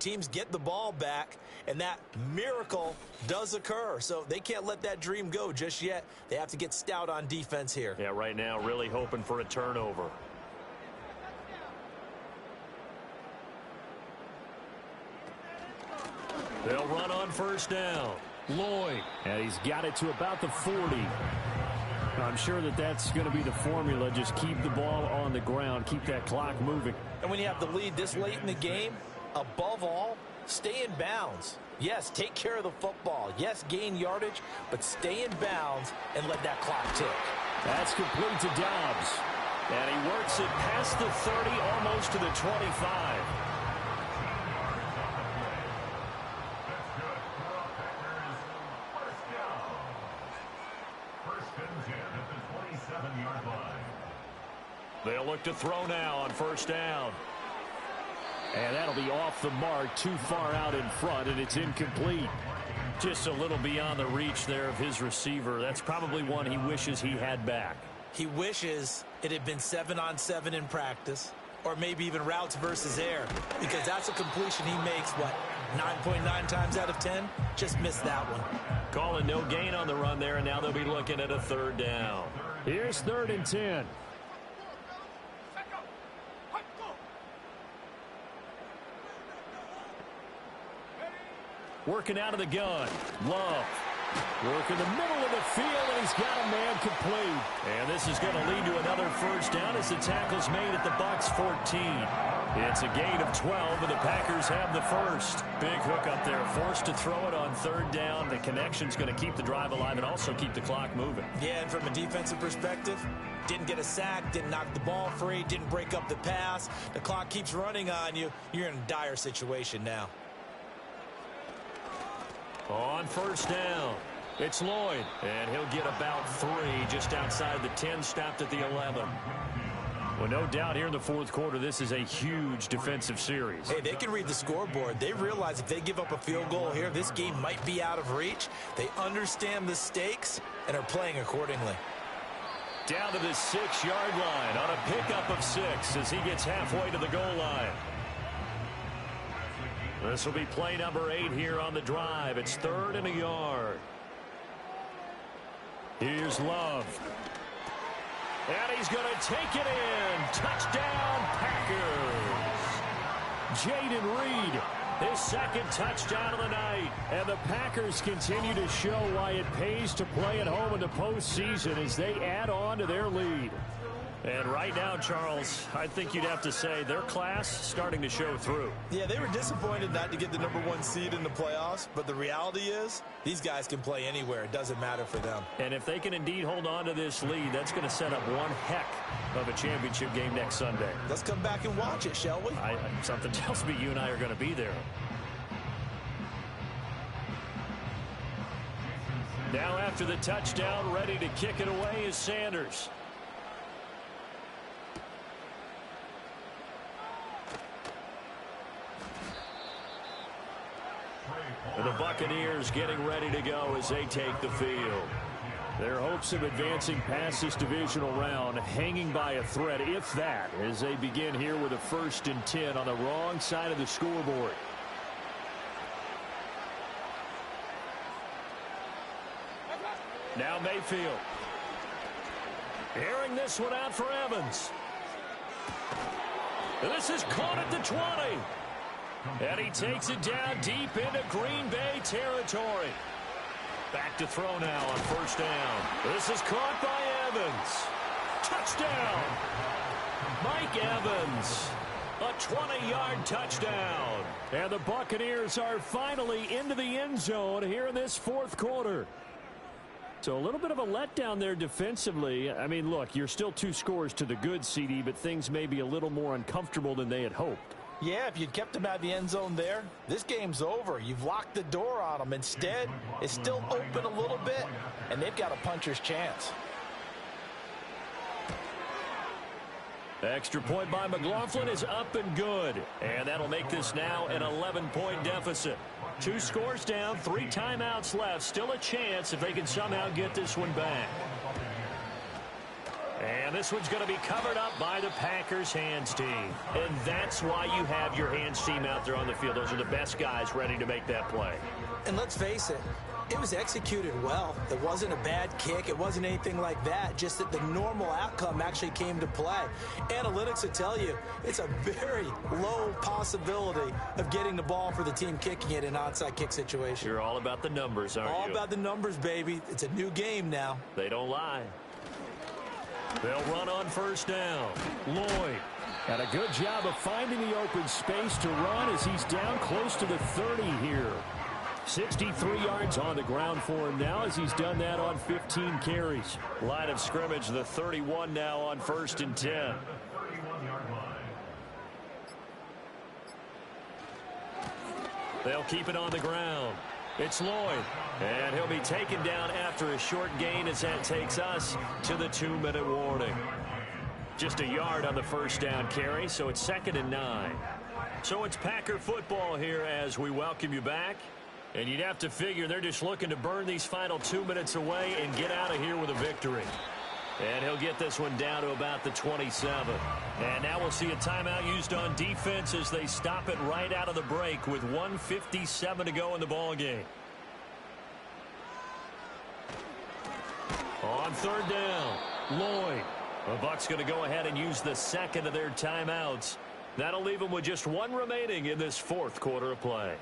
Teams get the ball back, and that miracle does occur. So they can't let that dream go just yet. They have to get stout on defense here.
Yeah, right now really hoping for a turnover. They'll run on 1st down.
Lloyd, and he's got it to about the 40. I'm sure that that's going to be the formula. Just keep the ball on the ground, keep that clock moving.
And when you have the lead this late in the game, above all, stay in bounds. Yes, take care of the football. Yes, gain yardage, but stay in bounds and let that clock tick.
That's complete to Dobbs.
And he works it past the 30, almost to the 25. They'll look to throw now on 1st down.
And that'll be off the mark, too far out in front, and it's incomplete.
Just a little beyond the reach there of his receiver. That's probably one he wishes he had back.
He wishes it had been 7-on-7 in practice, or maybe even routes versus air, because that's a completion he makes, 9.9 times out of 10? Just missed that one.
Calling no gain on the run there, and now they'll be looking at a 3rd down.
Here's 3rd and 10.
Working out of the gun. Love.
Work in the middle of the field, and he's got a man complete.
And this is going to lead to another 1st down as the tackle's made at the Bucs 14. It's a gain of 12, and the Packers have the 1st. Big hook up there. Forced to throw it on 3rd down. The connection's going to keep the drive alive and also keep the clock moving.
Yeah, and from a defensive perspective, didn't get a sack, didn't knock the ball free, didn't break up the pass. The clock keeps running on you. You're in a dire situation now.
On 1st down, it's Lloyd, and he'll get about 3 just outside the 10, stopped at the 11. Well, no doubt here in the 4th quarter, this is a huge defensive series.
Hey, they can read the scoreboard. They realize if they give up a field goal here, this game might be out of reach. They understand the stakes and are playing accordingly.
Down to the 6-yard line on a pickup of 6 as he gets halfway to the goal line. This will be play number 8 here on the drive. It's 3rd and a yard. Here's Love. And he's going to take it in. Touchdown, Packers. Jaden Reed, his second touchdown of the night. And the Packers continue to show why it pays to play at home in the postseason as they add on to their lead. And right now, Charles, I think you'd have to say their class starting to show through.
Yeah, they were disappointed not to get the #1 seed in the playoffs, but the reality is these guys can play anywhere. It doesn't matter for them.
And if they can indeed hold on to this lead, that's going to set up one heck of a championship game next Sunday.
Let's come back and watch it, shall we?
Something tells me you and I are going to be there. Now after the touchdown, ready to kick it away is Sanders. And the Buccaneers getting ready to go as they take the field.
Their hopes of advancing past this divisional round hanging by a thread, if that, as they begin here with a 1st and 10 on the wrong side of the scoreboard.
Now Mayfield. Airing this one out for Evans. And this is caught at the 20. And he takes it down deep into Green Bay territory. Back to throw now on 1st down. This is caught by Evans. Touchdown. Mike Evans. A 20-yard touchdown.
And the Buccaneers are finally into the end zone here in this 4th quarter. So a little bit of a letdown there defensively. I mean, look, you're still 2 scores to the good, CD, but things may be a little more uncomfortable than they had hoped.
Yeah, if you'd kept them out of the end zone there, this game's over. You've locked the door on them. Instead, it's still open a little bit, and they've got a puncher's chance.
Extra point by McLaughlin is up and good. And that'll make this now an 11-point deficit. 2 scores down, 3 timeouts left. Still a chance if they can somehow get this one back. And this one's going to be covered up by the Packers hands team. And that's why you have your hands team out there on the field. Those are the best guys ready to make that play.
And let's face it, it was executed well. It wasn't a bad kick. It wasn't anything like that. Just that the normal outcome actually came to play. Analytics will tell you it's a very low possibility of getting the ball for the team kicking it in an onside kick situation.
You're all about the numbers, aren't you?
All about the numbers, baby. It's a new game now.
They don't lie. They'll run on 1st down. Lloyd.
And a good job of finding the open space to run as he's down close to the 30 here. 63 yards on the ground for him now as he's done that on 15 carries.
Line of scrimmage, the 31 now on 1st and 10. They'll keep it on the ground. It's Lloyd. And he'll be taken down after a short gain as that takes us to the 2-minute warning. Just a yard on the 1st down carry, so it's 2nd and 9. So it's Packer football here as we welcome you back. And you'd have to figure they're just looking to burn these final 2 minutes away and get out of here with a victory. And he'll get this one down to about the 27. And now we'll see a timeout used on defense as they stop it right out of the break with 1:57 to go in the ball game. On 3rd down, Lloyd. The Bucs going to go ahead and use the 2nd of their timeouts. That'll leave them with just 1 remaining in this 4th quarter of play.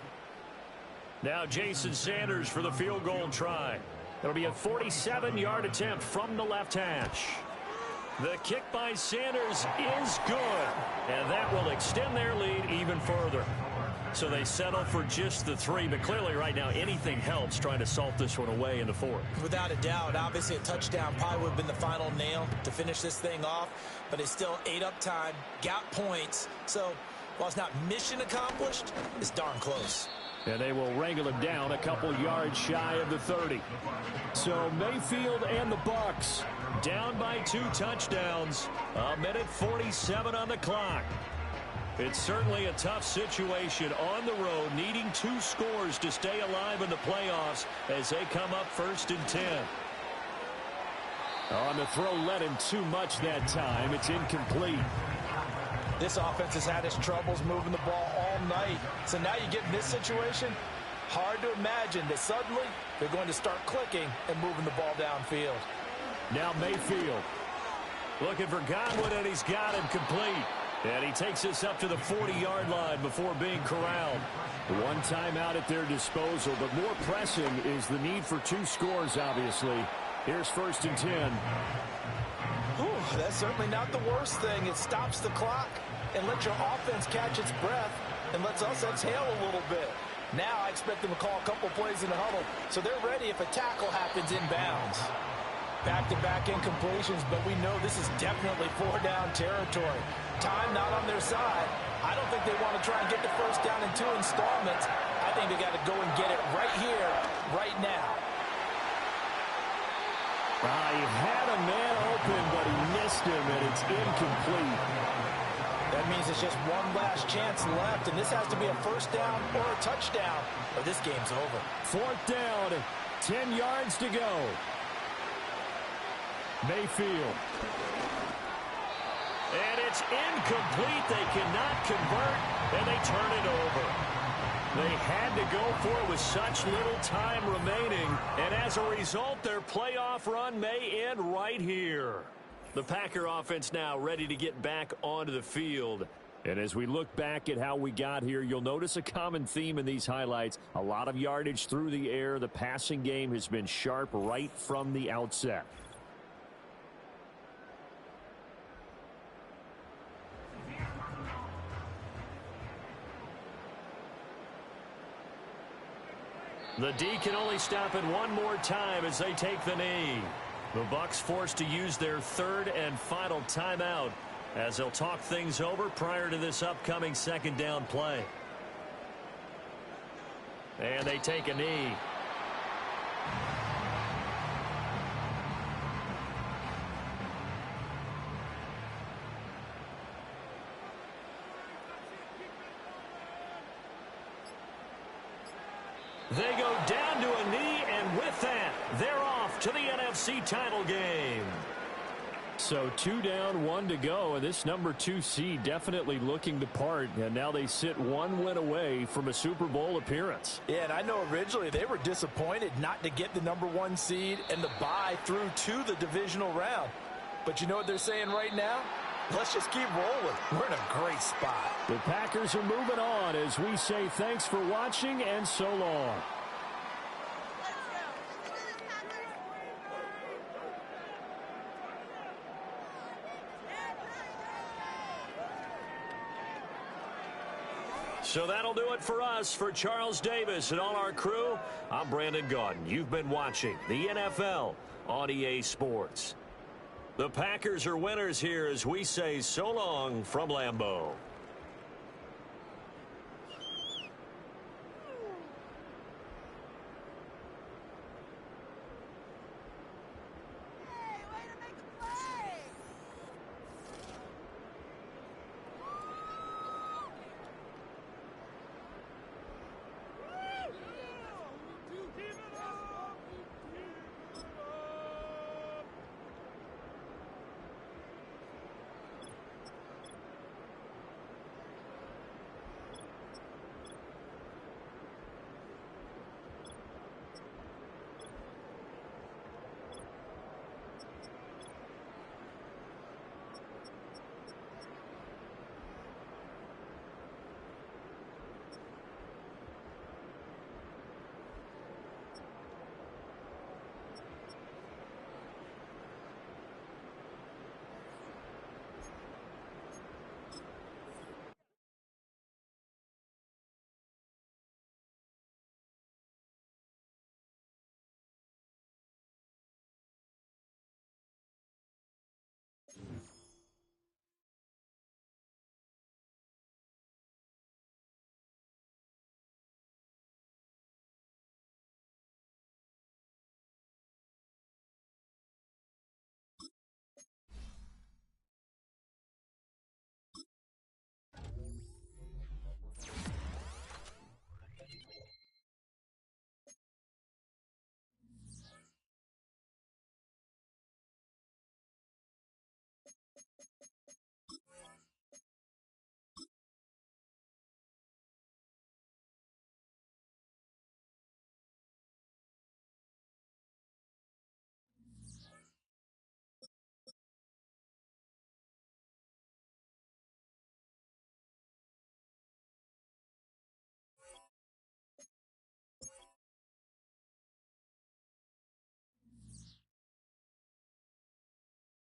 Now Jason Sanders for the field goal try. It'll be a 47-yard attempt from the left hash. The kick by Sanders is good, and that will extend their lead even further. So they settle for just the 3, but clearly right now anything helps trying to salt this one away in the 4th.
Without a doubt, obviously a touchdown probably would have been the final nail to finish this thing off, but it's still ate up time, got points. So while it's not mission accomplished, it's darn close.
And they will wrangle him down a couple yards shy of the 30. So Mayfield and the Bucs
down by 2 touchdowns. 1:47 on the clock. It's certainly a tough situation on the road, needing 2 scores to stay alive in the playoffs as they come up 1st and 10.
On the throw, led him too much that time. It's incomplete.
This offense has had its troubles moving the ball all night. So now you get in this situation, hard to imagine that suddenly they're going to start clicking and moving the ball downfield.
Now Mayfield.
Looking for Godwin, and he's got him complete. And he takes us up to the 40-yard line before being corralled.
One timeout at their disposal, but more pressing is the need for 2 scores, obviously. Here's 1st and 10.
Whew, that's certainly not the worst thing. It stops the clock and lets your offense catch its breath and lets us exhale a little bit. Now I expect them to call a couple plays in the huddle so they're ready if a tackle happens inbounds. Back-to-back incompletions, but we know this is definitely 4-down territory. Time not on their side. I don't think they want to try and get the first down in 2 installments. I think they got to go and get it right here, right now.
He had a man open, but he missed him, and it's incomplete.
That means it's just one last chance left, and this has to be a first down or a touchdown, or this game's over.
4th down, 10 yards to go. Mayfield.
And it's incomplete. They cannot convert, and they turn it over. They had to go for it with such little time remaining, and as a result, their playoff run may end right here. The Packer offense now ready to get back onto the field.
And as we look back at how we got here, you'll notice a common theme in these highlights. A lot of yardage through the air. The passing game has been sharp right from the outset.
The D can only stop it one more time as they take the knee. The Bucs forced to use their 3rd and final timeout as they'll talk things over prior to this upcoming 2nd down play. And they take a knee. They go down to a knee, and with that, they're off to the NFC title game.
So 2 down, 1 to go, and this number 2 seed definitely looking to part, and now they sit 1 win away from a Super Bowl appearance.
Yeah, and I know originally they were disappointed not to get the number 1 seed and the bye through to the divisional round. But you know what they're saying right now? Let's just keep rolling. We're in a great spot.
The Packers are moving on as we say thanks for watching and so long.
So that'll do it for us. For Charles Davis and all our crew, I'm Brandon Gaudin. You've been watching the NFL on EA Sports. The Packers are winners here as we say so long from Lambeau.